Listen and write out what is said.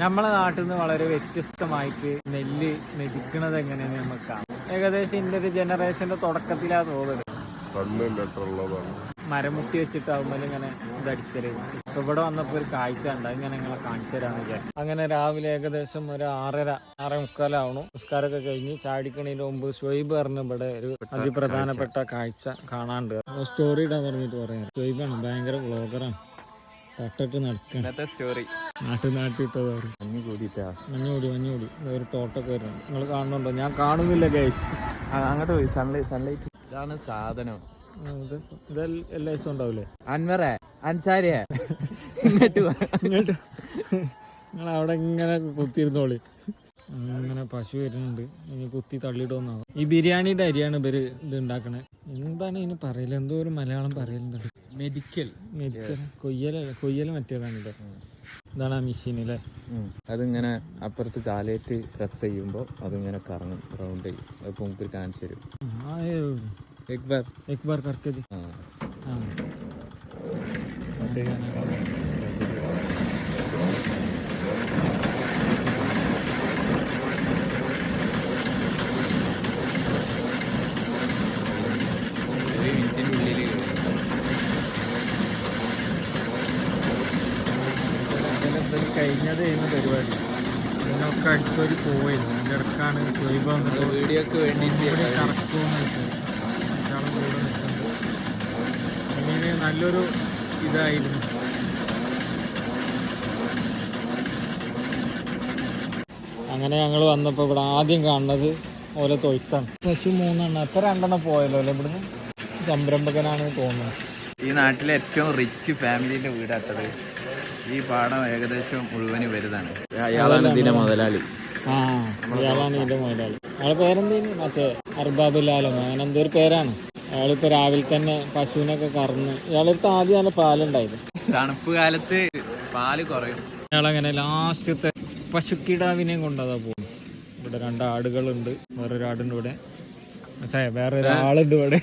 നമ്മളെ നാട്ടിൽ നിന്ന് വളരെ വ്യത്യസ്തമായിട്ട് നെല്ല് മെതിക്കണത് എങ്ങനെയാന്ന് നമുക്ക് കാണാം. ഏകദേശം ഇതിന്റെ ഒരു ജനറേഷന്റെ തുടക്കത്തിലാ തോന്നുന്നത്. മരമുട്ടി വെച്ചിട്ടാവുമ്പോൾ ഇങ്ങനെ ഇതടിക്കല്. ഇപ്പൊ ഇവിടെ വന്നപ്പോ ഒരു കാഴ്ച ഉണ്ട്, ഇങ്ങനെ നിങ്ങളെ കാണിച്ചു തരാന്ന് വിചാരിച്ചു. അങ്ങനെ രാവിലെ ഏകദേശം ഒരു 6:30 നിസ്കാരമൊക്കെ കഴിഞ്ഞ് ചാടിക്കണതിന് മുമ്പ് ഷുഹൈബ് പറഞ്ഞ ഇവിടെ ഒരു അതിപ്രധാനപ്പെട്ട കാഴ്ച കാണാണ്ട്. സ്റ്റോറി ഇടാൻ തുടങ്ങിയിട്ട് പറയാം. ഷുഹൈബാണ്, ഭയങ്കര വ്ളോഗറാണ്. തട്ടിട്ട് നടക്കുക സ്റ്റോറി നാട്ടിട്ടത് മഞ്ഞൂടി ഒരു തോട്ടൊക്കെ വരുന്നുണ്ട്. നിങ്ങൾ കാണുന്നുണ്ടോ? ഞാൻ കാണുന്നില്ല ഗൈസ്. അങ്ങോട്ട് പോയി സൺലൈറ്റ് ഇതാണ് സാധനം. ഇത് എല്ലാ ദിവസവും ഉണ്ടാവില്ലേ? അൻവറേ അൻസാരിയെ ഇങ്ങോട്ട് നിങ്ങൾ അവിടെ ഇങ്ങനെ കുത്തിയിരുന്നോളി. അങ്ങനെ പശു വരുന്നുണ്ട്, ഇനി കുത്തി തള്ളിയിടുമെന്നാവും. ഈ ബിരിയാണിയുടെ അരിയാണ് ഇവര് ഇത് ഉണ്ടാക്കണേ. എന്താണ് ഇതിന് പറയല്? എന്തോ ഒരു മലയാളം പറയലുണ്ട്. മെഡിക്കൽ കൊയ്യൽ മറ്റേതാണ് ഇത്. ഇതാണ് ആ മെഷീൻ അല്ലേ? അതിങ്ങനെ അപ്പുറത്ത് കാലേറ്റ് പ്രസ് ചെയ്യുമ്പോൾ അതിങ്ങനെ കറങ്ങും, റൗണ്ട് ചെയ്യും. അത് പൊങ്ക് കാണിച്ചു തരും. एक बार करके दी. കഴിഞ്ഞത് പരിപാടി ഇതിനൊക്കെ അടുത്തൊരു പോയിരുന്നു. അതിൻ്റെ ഇടക്കാണ് ഷുഹൈബ് വന്നിട്ട് വീഡിയോക്ക് വേണ്ടിയിട്ട് കറക്കുമെന്ന് കൂടെ നിൽക്കുന്നത്. അങ്ങനെ നല്ലൊരു ഇതായിരുന്നു. അങ്ങനെ ഞങ്ങൾ വന്നപ്പോൾ ഇവിടെ ആദ്യം കാണുന്നത് ഓരോ തൊഴുത്താണ്. പശു 3 എത്ര 2 പോയല്ലോ അല്ലേ? ഇവിടുന്ന് സംരംഭകനാണ് തോന്നുന്നത്. ഈ നാട്ടിലെ ഏറ്റവും റിച്ച് ഫാമിലിന്റെ വീടാട്ടത്. ഈ പാടം ഏകദേശം മുഴുവന് വരുതാണ്. അയാളാണ് ഇതിന്റെ മുതലാളി. അയാളാണ് ഇതിന്റെ മുതലാളി. അയാളെ പേരെന്തേന്? മറ്റേ അർബാബുലാലോ അങ്ങനെ എന്തോ ഒരു പേരാണ്. അയാളിപ്പോ രാവിലെ തന്നെ പശുവിനൊക്കെ കറന്ന്. ഇയാളടുത്ത് ആദ്യം നല്ല പാലുണ്ടായിരുന്നു. തണുപ്പ് കാലത്ത് പാല് കുറയും. അയാളങ്ങനെ ലാസ്റ്റത്തെ പശുക്കിടാവിനെയും കൊണ്ടതാ പോകും. ഇവിടെ 2 ആടുകളുണ്ട്, വേറൊരാടുണ്ട് ഇവിടെ, വേറൊരാളുണ്ട് ഇവിടെ.